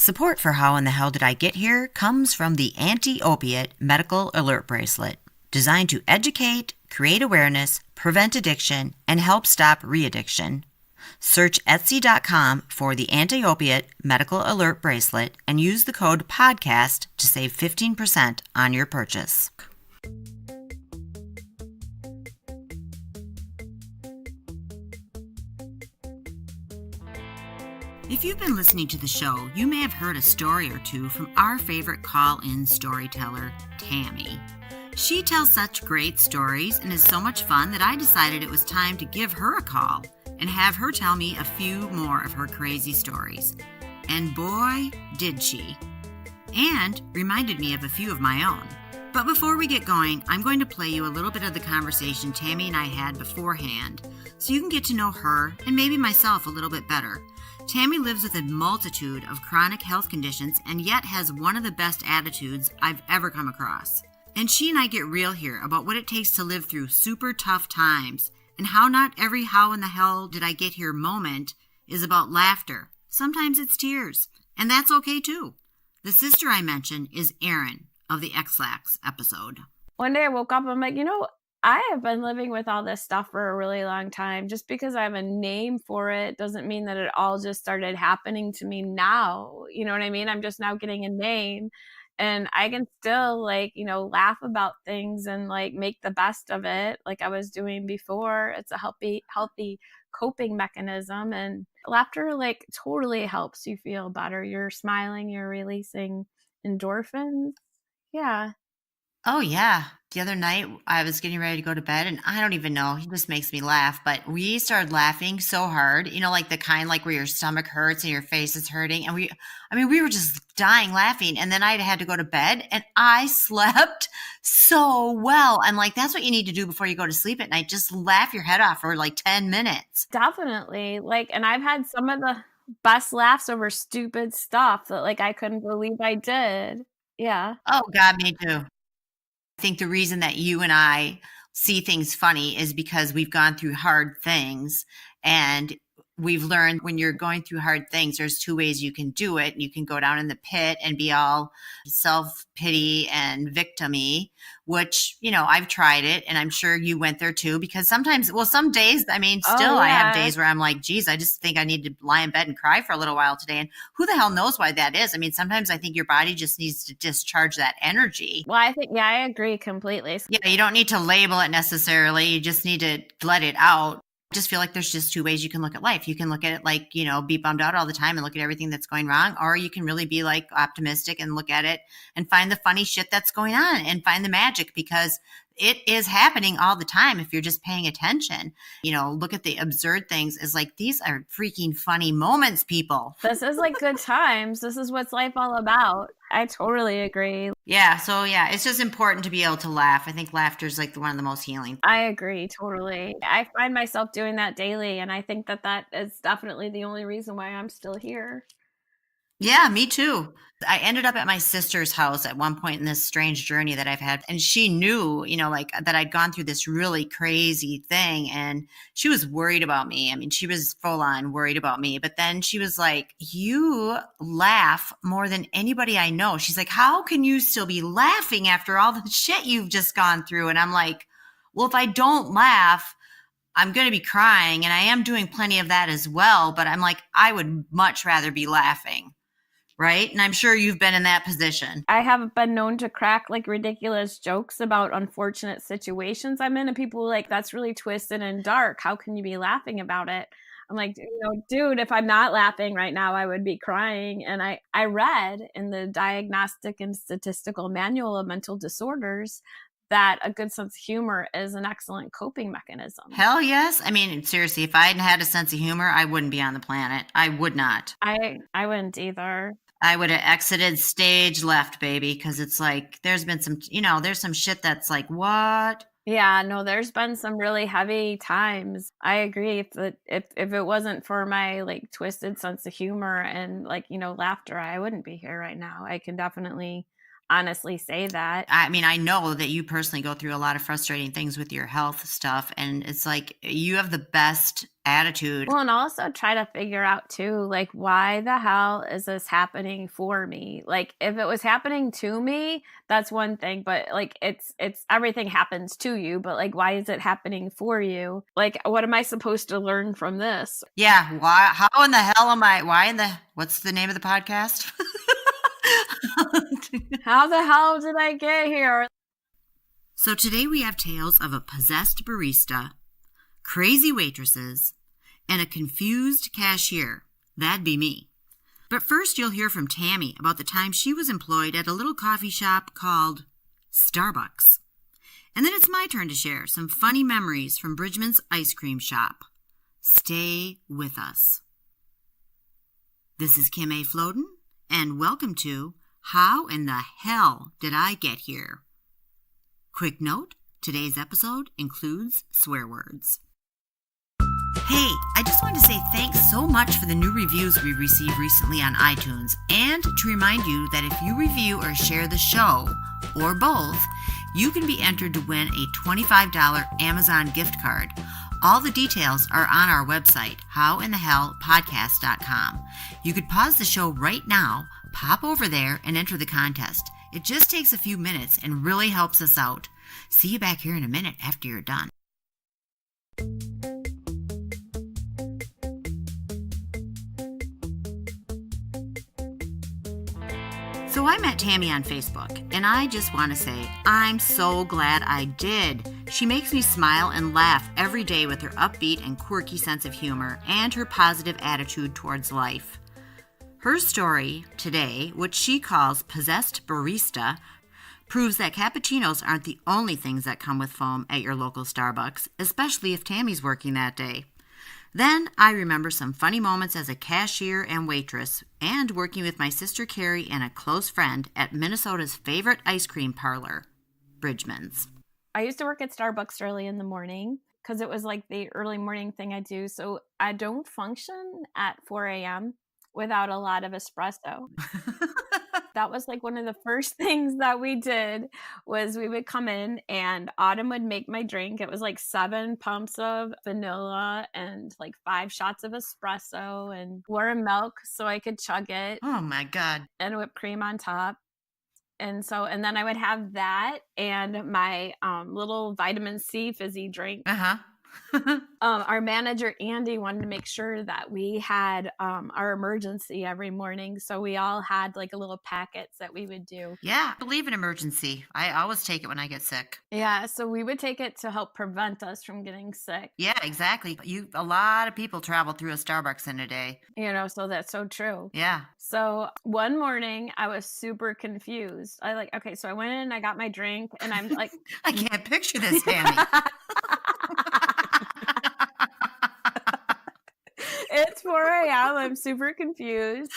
Support for How in the Hell Did I Get Here comes from the Anti-Opiate Medical Alert Bracelet, designed to educate, create awareness, prevent addiction, and help stop re-addiction. Search Etsy.com for the Anti-Opiate Medical Alert Bracelet and use the code PODCAST to save 15% on your purchase. If you've been listening to the show, you may have heard a story or two from our favorite call-in storyteller, Tammy. She tells such great stories and is so much fun that I decided it was time to give her a call and have her tell me a few more of her crazy stories. And boy, did she. And reminded me of a few of my own. But before we get going, I'm going to play you a little bit of the conversation Tammy and I had beforehand, so you can get to know her and maybe myself a little bit better. Tammy lives with a multitude of chronic health conditions and yet has one of the best attitudes I've ever come across. And she and I get real here about what it takes to live through super tough times and how not every how in the hell did I get here moment is about laughter. Sometimes it's tears, and that's okay too. The sister I mentioned is Erin of the Ex-Lax episode. One day I woke up, I'm like, I have been living with all this stuff for a really long time. Just because I have a name for it doesn't mean that it all just started happening to me now. You know what I mean? I'm just now getting a name, and I can still laugh about things and make the best of it like I was doing before. It's a healthy coping mechanism, and laughter totally helps you feel better. You're smiling, you're releasing endorphins. Yeah. Oh, yeah. The other night, I was getting ready to go to bed, and I don't even know. He just makes me laugh. But we started laughing so hard, like the kind where your stomach hurts and your face is hurting. And we were just dying laughing. And then I had to go to bed, and I slept so well. I'm like, that's what you need to do before you go to sleep at night. Just laugh your head off for 10 minutes. Definitely. And I've had some of the best laughs over stupid stuff that I couldn't believe I did. Yeah. Oh, God, me too. I think the reason that you and I see things funny is because we've gone through hard things, and we've learned when you're going through hard things, there's two ways you can do it. You can go down in the pit and be all self-pity and victim-y, which, I've tried it, and I'm sure you went there too, because sometimes, some days, I have days where I'm like, geez, I just think I need to lie in bed and cry for a little while today. And who the hell knows why that is? Sometimes I think your body just needs to discharge that energy. Well, I agree completely. Yeah, you don't need to label it necessarily. You just need to let it out. I just feel like there's just two ways you can look at life. You can look at it be bummed out all the time and look at everything that's going wrong, or you can really be optimistic and look at it and find the funny shit that's going on and find the magic, because it is happening all the time if you're just paying attention. Look at the absurd things as these are freaking funny moments, people. This is good times. This is what's life all about. I totally agree. Yeah. So yeah, it's just important to be able to laugh. I think laughter is one of the most healing. I agree. Totally. I find myself doing that daily. And I think that is definitely the only reason why I'm still here. Yeah, me too. I ended up at my sister's house at one point in this strange journey that I've had. And she knew, that I'd gone through this really crazy thing. And she was worried about me. She was full on worried about me. But then she was like, you laugh more than anybody I know. She's like, how can you still be laughing after all the shit you've just gone through? And I'm like, well, if I don't laugh, I'm going to be crying. And I am doing plenty of that as well. But I'm like, I would much rather be laughing. Right? And I'm sure you've been in that position. I have been known to crack ridiculous jokes about unfortunate situations I'm in, and people are like, that's really twisted and dark. How can you be laughing about it? I'm like, dude, if I'm not laughing right now, I would be crying. And I read in the Diagnostic and Statistical Manual of Mental Disorders that a good sense of humor is an excellent coping mechanism. Hell yes. Seriously, if I hadn't had a sense of humor, I wouldn't be on the planet. I would not. I wouldn't either. I would have exited stage left, baby, because it's there's been some, there's some shit that's what? Yeah, no, there's been some really heavy times. I agree. If it wasn't for my twisted sense of humor and laughter, I wouldn't be here right now. I can definitely honestly say that. I mean, I know that you personally go through a lot of frustrating things with your health stuff, and it's like you have the best attitude. Well, and also try to figure out too, like, why the hell is this happening for me? Like, if it was happening to me, that's one thing, but like, it's everything happens to you, but like, why is it happening for you? Like, what am I supposed to learn from this? Yeah. Why? How in the hell am I? What's the name of the podcast? How the hell did I get here? So today we have tales of a possessed barista, crazy waitresses, and a confused cashier. That'd be me. But first you'll hear from Tammy about the time she was employed at a little coffee shop called Starbucks. And then it's my turn to share some funny memories from Bridgman's ice cream shop. Stay with us. This is Kim A. Floden, and welcome to How in the Hell Did I Get Here? Quick note, today's episode includes swear words. Hey, I just wanted to say thanks so much for the new reviews we received recently on iTunes, and to remind you that if you review or share the show, or both, you can be entered to win a $25 Amazon gift card. All the details are on our website, howinthehellpodcast.com. You could pause the show right now, pop over there, and enter the contest. It just takes a few minutes and really helps us out. See you back here in a minute after you're done. So I met Tammy on Facebook, and I just want to say I'm so glad I did. She makes me smile and laugh every day with her upbeat and quirky sense of humor and her positive attitude towards life. Her story today, which she calls Possessed Barista, proves that cappuccinos aren't the only things that come with foam at your local Starbucks, especially if Tammy's working that day. Then I remember some funny moments as a cashier and waitress, and working with my sister Carrie and a close friend at Minnesota's favorite ice cream parlor, Bridgman's. I used to work at Starbucks early in the morning because it was like the early morning thing I do. So I don't function at 4 a.m. without a lot of espresso. That was like one of the first things that we did was we would come in and Autumn would make my drink. It was like 7 pumps of vanilla and like 5 shots of espresso and warm milk so I could chug it. Oh my God. And whipped cream on top. And then I would have that and my little vitamin C fizzy drink. Our manager, Andy, wanted to make sure that we had our emergency every morning. So we all had like a little packets that we would do. Yeah, I believe in emergency. I always take it when I get sick. Yeah, so we would take it to help prevent us from getting sick. Yeah, exactly. A lot of people travel through a Starbucks in a day. So that's so true. Yeah. So one morning I was super confused. So I went in and I got my drink and I'm like, I can't picture this, Tammy. It's 4 a.m. I'm super confused.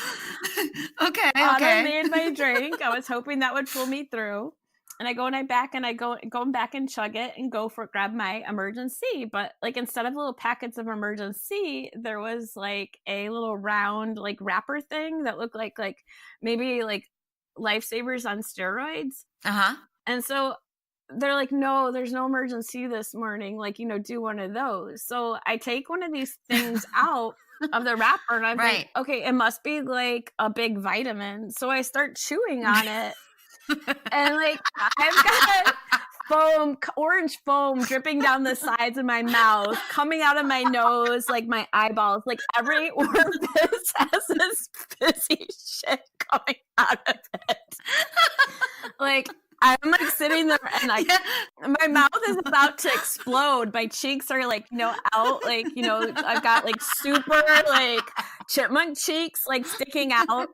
Okay. I made my drink. I was hoping that would pull me through. And I go back and chug it and grab my emergency. But like instead of little packets of emergency, there was like a little round like wrapper thing that looked like maybe like Lifesavers on steroids. And so they're like, no, there's no emergency this morning. Like, do one of those. So I take one of these things out of the wrapper and I'm like, okay, it must be like a big vitamin. So I start chewing on it and like I've got orange foam dripping down the sides of my mouth, coming out of my nose, like my eyeballs, like every orifice has this fizzy shit coming out of it. Like I'm like sitting there and like my mouth is about to explode. My cheeks are like, out, like, I've got like super like chipmunk cheeks like sticking out.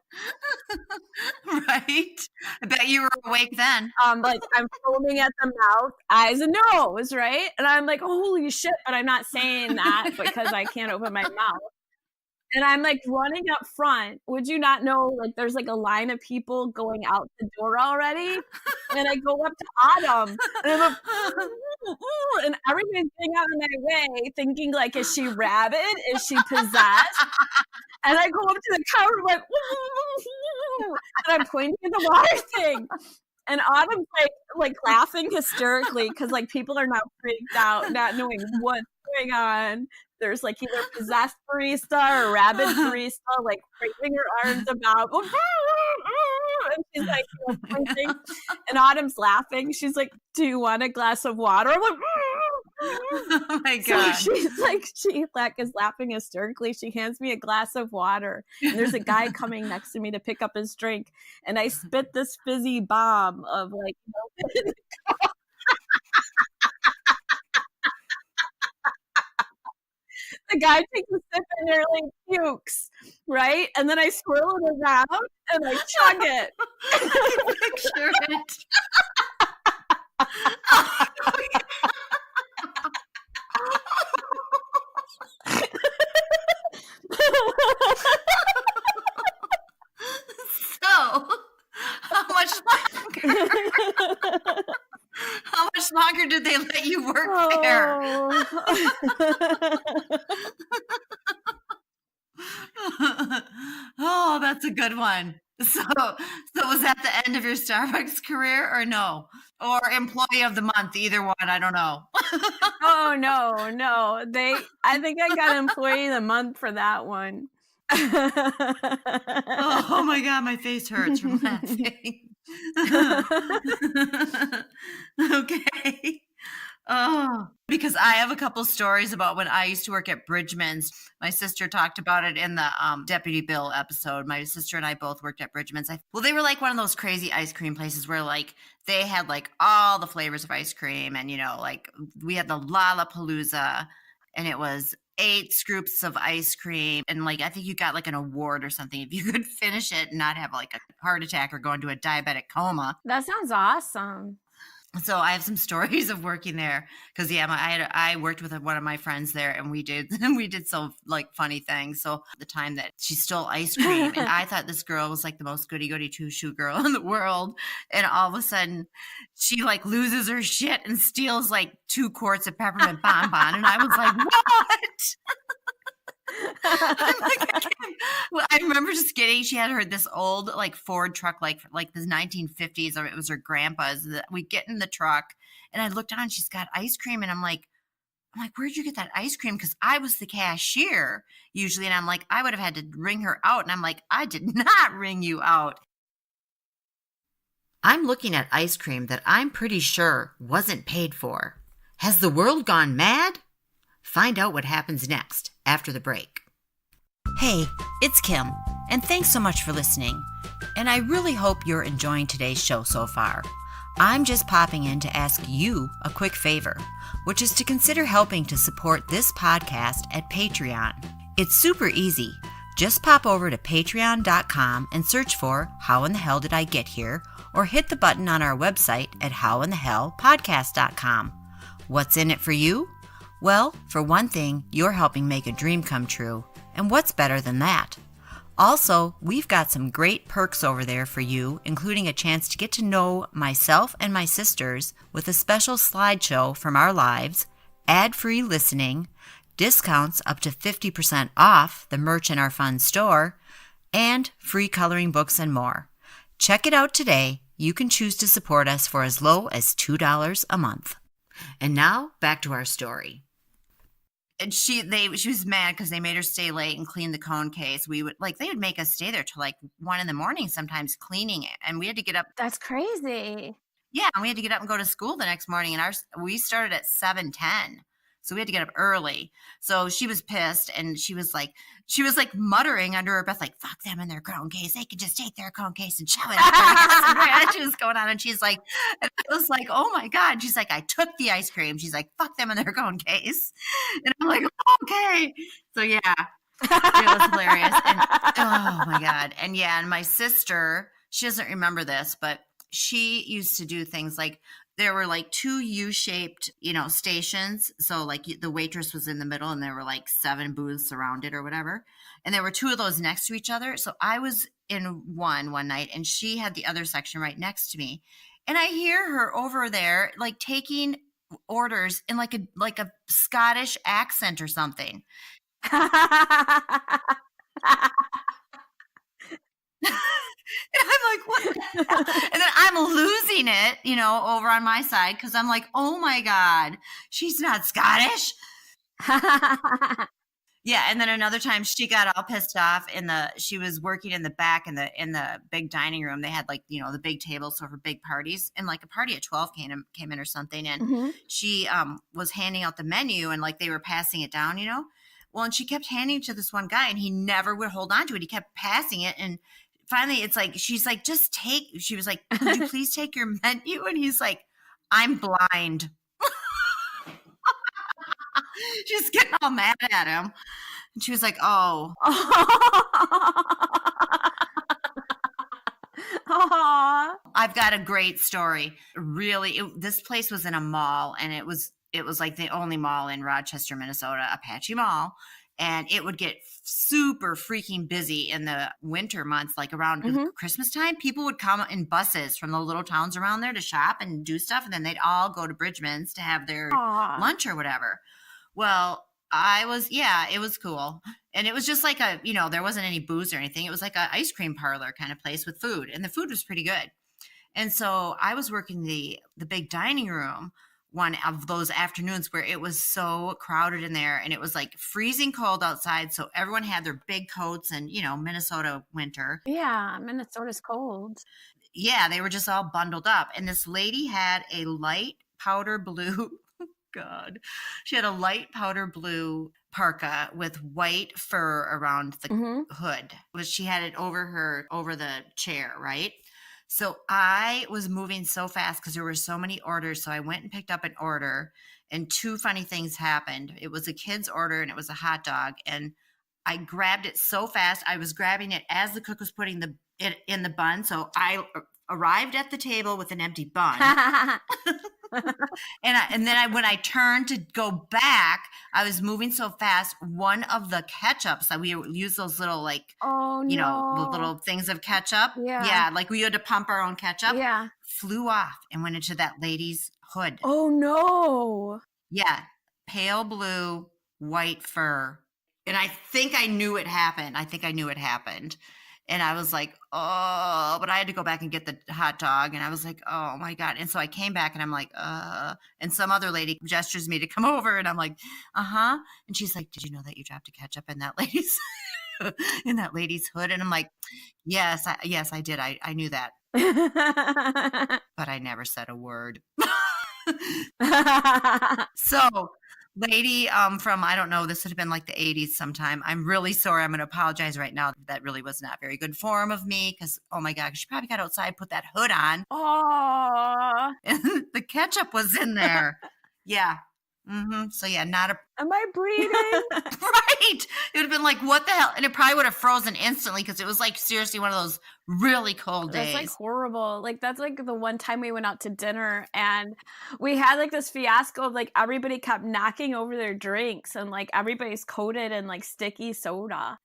Right. I bet you were awake then. Like I'm foaming at the mouth, eyes and nose, right? And I'm like, holy shit, but I'm not saying that because I can't open my mouth. And I'm like running up front. Would you not know, like, there's like a line of people going out the door already? And I go up to Autumn and I'm like, and everybody's getting out of my way thinking like, is she rabid? Is she possessed? And I go up to the counter like, and I'm pointing at the water thing. And Autumn's like laughing hysterically because like people are now freaked out, not knowing what's going on. There's like either possessed barista or rabid barista, like waving her arms about, and she's like, pointing. And Autumn's laughing. She's like, "Do you want a glass of water?" I'm like, oh my god! So she's like, she is laughing hysterically. She hands me a glass of water, and there's a guy coming next to me to pick up his drink, and I spit this fizzy bomb of like. The guy takes a sip and nearly pukes, right? And then I swirl it around and I chug it. I picture it. So, how much longer? How much longer did they let you work there? Oh, that's a good one. So was that the end of your Starbucks career or no? Or employee of the month, either one, I don't know. Oh, no. I think I got employee of the month for that one. Oh my god, my face hurts from laughing. Okay. Oh, because I have a couple stories about when I used to work at Bridgman's. My sister talked about it in the Deputy Bill episode. My sister and I both worked at Bridgman's. Well, they were like one of those crazy ice cream places where like they had like all the flavors of ice cream, and like we had the Lollapalooza, and it was 8 scoops of ice cream, and like I think you got like an award or something if you could finish it and not have like a heart attack or go into a diabetic coma. That sounds awesome. So I have some stories of working there because I worked with one of my friends there, and we did some like funny things. So the time that she stole ice cream, and I thought this girl was like the most goody goody two shoe girl in the world, and all of a sudden she like loses her shit and steals like 2 quarts of peppermint bonbon, and I was like, what? I remember just she had this old like Ford truck, like the 1950s, or it was her grandpa's. We get in the truck and I looked down, she's got ice cream, and I'm like, where'd you get that ice cream? Because I was the cashier usually, and I'm like, I would have had to ring her out, and I'm like, I did not ring you out. I'm looking at ice cream that I'm pretty sure wasn't paid for. Has the world gone mad? Find out what happens next after the break. Hey, it's Kim, and thanks so much for listening. And I really hope you're enjoying today's show so far. I'm just popping in to ask you a quick favor, which is to consider helping to support this podcast at Patreon. It's super easy. Just pop over to patreon.com and search for How in the Hell Did I Get Here, or hit the button on our website at howinthehellpodcast.com. What's in it for you? Well, for one thing, you're helping make a dream come true. And what's better than that? Also, we've got some great perks over there for you, including a chance to get to know myself and my sisters with a special slideshow from our lives, ad-free listening, discounts up to 50% off the merch in our fun store, and free coloring books and more. Check it out today. You can choose to support us for as low as $2 a month. And now, back to our story. And she was mad because they made her stay late and clean the cone case. They would make us stay there till like 1 a.m, sometimes cleaning it, and we had to get up. That's crazy. Yeah, and we had to get up and go to school the next morning, and we started at 7:10, so we had to get up early. So she was pissed, and she was like muttering under her breath, like, "Fuck them and their cone case. They could just take their cone case and shove it up there." She was going on, and she's like, and I was like, "Oh my god!" She's like, "I took the ice cream." She's like, "Fuck them and their cone case," and I'm like, "Okay." So yeah, it was hilarious. And oh my god, and yeah, and my sister, she doesn't remember this, but she used to do things like, there were like 2 U-shaped, stations. So like the waitress was in the middle, and there were like 7 booths around it or whatever. And there were 2 of those next to each other. So I was in one night, and she had the other section right next to me. And I hear her over there, like taking orders in like a Scottish accent or something. And I'm like, what? And then I'm losing it, over on my side because I'm like, oh my God, she's not Scottish. Yeah, and then another time she got all pissed off she was working in the back in the big dining room. They had the big tables for big parties, and like a party at 12 came in or something, and Mhm. she was handing out the menu and like they were passing it down, Well, and she kept handing it to this one guy and he never would hold on to it. He kept passing it, and finally it's like she's like, she was like, could you please take your menu? And he's like, I'm blind. She's getting all mad at him. And she was like, oh. Aww. I've got a great story. Really, this place was in a mall, and it was like the only mall in Rochester, Minnesota, Apache Mall. And it would get super freaking busy in the winter months, like around Christmas time. People would come in buses from the little towns around there to shop and do stuff. And then they'd all go to Bridgman's to have their lunch or whatever. Well, it was cool. And it was just like there wasn't any booze or anything. It was like an ice cream parlor kind of place with food. And the food was pretty good. And so I was working the big dining room one of those afternoons where it was so crowded in there, and it was like freezing cold outside. So everyone had their big coats and, Minnesota winter. Yeah, Minnesota's cold. Yeah, they were just all bundled up. And this lady had a light powder blue, God, she had a light powder blue parka with white fur around the hood. She had it over the chair, right? So I was moving so fast because there were so many orders. So I went and picked up an order, and two funny things happened. It was a kid's order and it was a hot dog. And I grabbed it so fast. I was grabbing it as the cook was putting it in the bun. So I arrived at the table with an empty bun. And then when I turned to go back, I was moving so fast. One of the ketchups that we use, those little the little things of ketchup. Yeah, like we had to pump our own ketchup. Yeah, flew off and went into that lady's hood. Oh no! Yeah, pale blue, white fur, and I think I knew it happened. And I was like, oh, but I had to go back and get the hot dog. And I was like, oh my God. And so I came back and I'm like, and some other lady gestures me to come over. And I'm like, and she's like, did you know that you dropped a ketchup in that lady's, hood? And I'm like, yes, I did. I knew that. But I never said a word. So lady from, I don't know, this would have been like the 80s sometime. I'm really sorry. I'm going to apologize right now. That really was not very good form of me because, oh my God, she probably got outside, put that hood on. Aww. And the ketchup was in there. Yeah. So yeah, not a... Am I breathing? Right. It would have been like, what the hell? And it probably would have frozen instantly because it was like seriously one of those really cold days. That's like horrible. Like that's like the one time we went out to dinner and we had like this fiasco of like everybody kept knocking over their drinks and like everybody's coated in like sticky soda.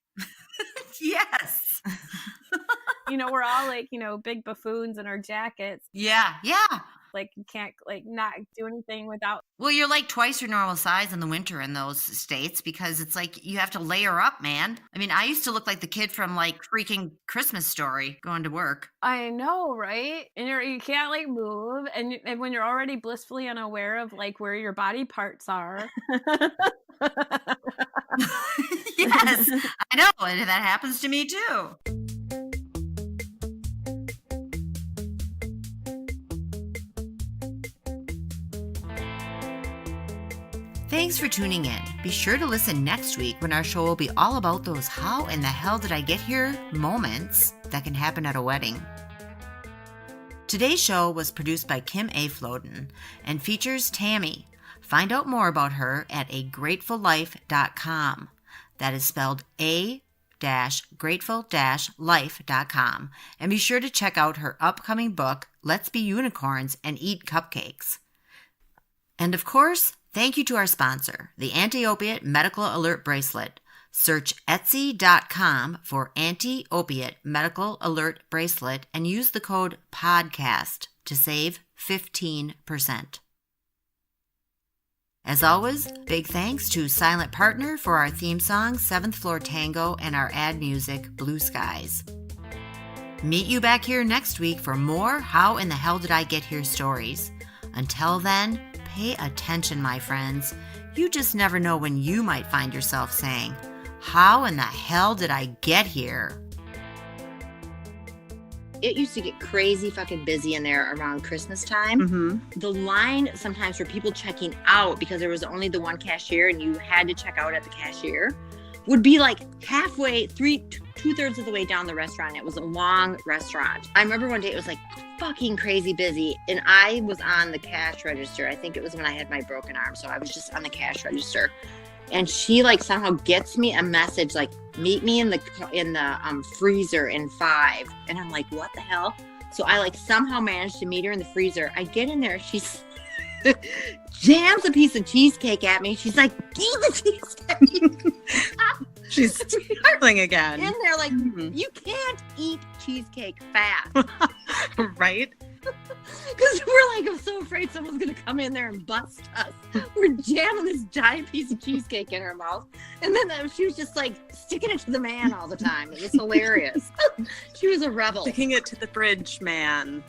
Yes. We're all like, big buffoons in our jackets. Yeah. Like you can't like not do anything without. Well, you're like twice your normal size in the winter in those states because it's like you have to layer up, man. I mean, I used to look like the kid from like freaking Christmas Story going to work. I know, right? And you can't like move, and when you're already blissfully unaware of like where your body parts are. Yes, I know, and that happens to me too. Thanks for tuning in. Be sure to listen next week when our show will be all about those how in the hell did I get here moments that can happen at a wedding. Today's show was produced by Kim A. Floden and features Tammy. Find out more about her at agratefullife.com. That is spelled a-grateful-life.com. And be sure to check out her upcoming book, Let's Be Unicorns and Eat Cupcakes. And of course, thank you to our sponsor, the Anti-Opiate Medical Alert Bracelet. Search Etsy.com for Anti-Opiate Medical Alert Bracelet and use the code PODCAST to save 15%. As always, big thanks to Silent Partner for our theme song, 7th Floor Tango, and our ad music, Blue Skies. Meet you back here next week for more How in the Hell Did I Get Here stories. Until then, pay attention, my friends. You just never know when you might find yourself saying, how in the hell did I get here? It used to get crazy fucking busy in there around Christmas time. Mm-hmm. The line sometimes for people checking out, because there was only the one cashier and you had to check out at the cashier, would be like halfway, two-thirds of the way down the restaurant. It was a long restaurant. I remember one day it was like fucking crazy busy, and I was on the cash register. I think it was when I had my broken arm, so I was just on the cash register. And she like somehow gets me a message like, meet me in the freezer in 5. And I'm like, what the hell? So I like somehow managed to meet her in the freezer. I get in there, she's jams a piece of cheesecake at me. She's like, eat the cheesecake. She's startling again. In there like, you can't eat cheesecake fast. Right? Because we're like, I'm so afraid someone's going to come in there and bust us. We're jamming this giant piece of cheesecake in her mouth. And then she was just like sticking it to the man all the time. It was hilarious. She was a rebel. Sticking it to the fridge, man.